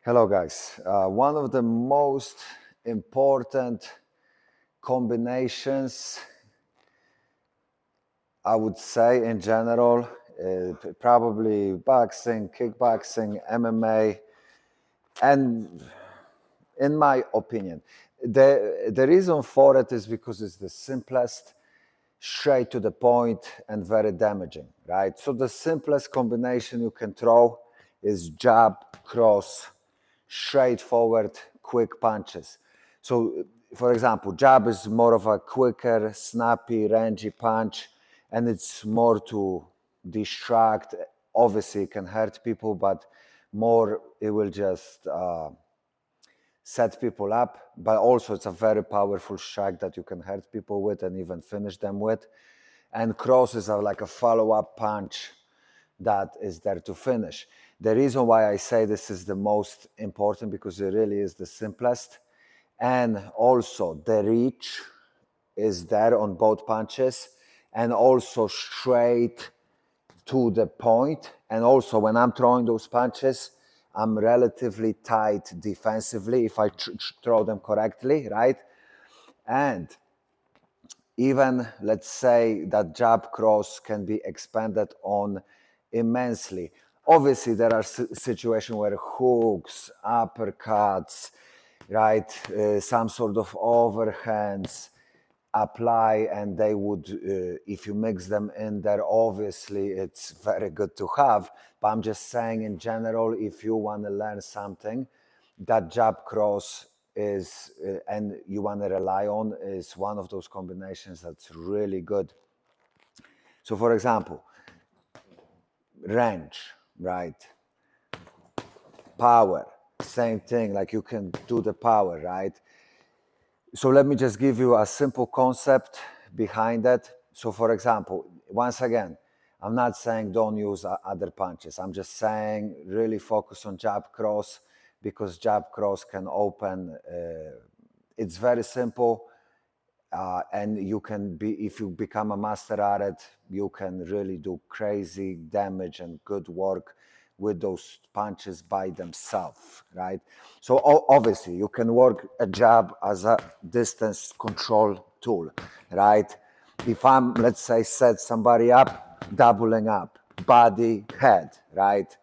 Hello, guys. One of the most important combinations, I would say, in general, probably boxing, kickboxing, MMA, and in my opinion, the reason for it is because it's the simplest, straight to the point, and very damaging, right? So the simplest combination you can throw is jab, cross, straightforward, quick punches. So, for example, jab is more of a quicker, snappy, rangy punch, and it's more to distract. Obviously, it can hurt people, but more it will just set people up. But also, it's a very powerful strike that you can hurt people with and even finish them with. And crosses are like a follow-up punch that is there to finish. The reason why I say this is the most important because it really is the simplest. And also the reach is there on both punches and also straight to the point. And also when I'm throwing those punches, I'm relatively tight defensively if I throw them correctly, right? And even let's say that jab cross can be expanded on immensely. Obviously, there are situations where hooks, uppercuts, right, some sort of overhands apply, and they would, if you mix them in there, obviously it's very good to have. But I'm just saying, in general, if you want to learn something, that jab cross is, and you want to rely on, is one of those combinations that's really good. So, for example, range, right? Power, same thing, like you can do the power, right? So let me just give you a simple concept behind that. So for example, once again, I'm not saying don't use other punches. I'm just saying really focus on jab cross because jab cross can open. It's very simple. And you can be, if you become a master at it, you can really do crazy damage and good work with those punches by themselves, right? So obviously you can work a jab as a distance control tool, right? If I'm, let's say, set somebody up, doubling up, body, head, right?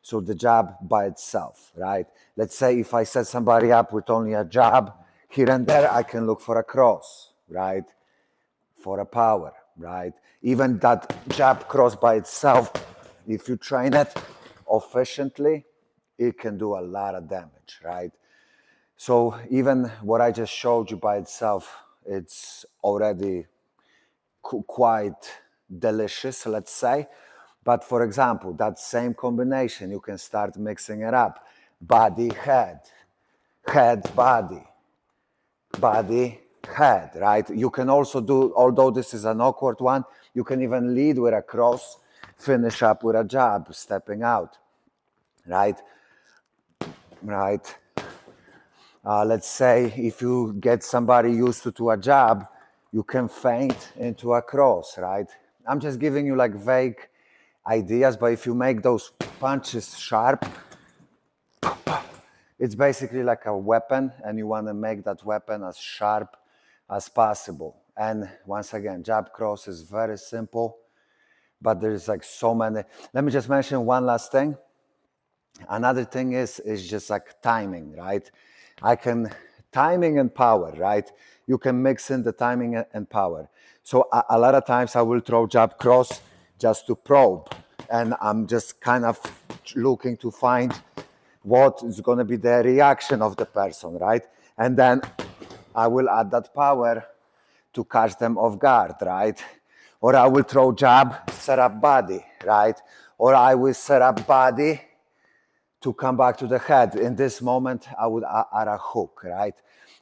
So the jab by itself, right? Let's say if I set somebody up with only a jab, here and there, I can look for a cross, right? For a power, right? Even that jab cross by itself, if you train it efficiently, it can do a lot of damage, right? So even what I just showed you by itself, it's already quite delicious, let's say. But for example, that same combination, you can start mixing it up. Body, head, head, body, head, right? You can also do, although this is an awkward one, you can even lead with a cross, finish up with a jab, stepping out, right? Right. Let's say if you get somebody used to a jab, you can feint into a cross, right? I'm just giving you like vague ideas, but if you make those punches sharp, it's basically like a weapon, and you want to make that weapon as sharp as possible. And once again, jab cross is very simple, but there's like so many. Let me just mention one last thing. Another thing is just like timing, right? Timing and power, right? You can mix in the timing and power. So a lot of times I will throw jab cross just to probe, and I'm just kind of looking to find what is going to be the reaction of the person, right? And then I will add that power to catch them off guard, right? Or I will throw jab, set up body, right? Or I will set up body to come back to the head. In this moment, I would add a hook, right?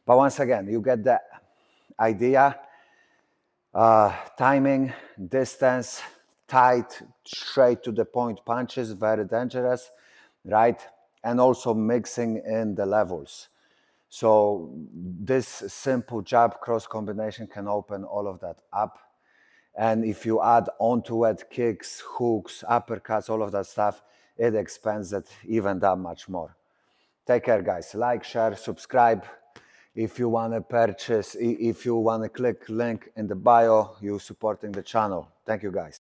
But once again, you get the idea. Timing, distance, tight, straight to the point punches, very dangerous, right? And also mixing in the levels. So this simple jab cross combination can open all of that up. And if you add onto it kicks, hooks, uppercuts, all of that stuff, it expands it even that much more. Take care, guys. Like, share, subscribe. If you want to purchase, if you want to click link in the bio, you supporting the channel. Thank you, guys.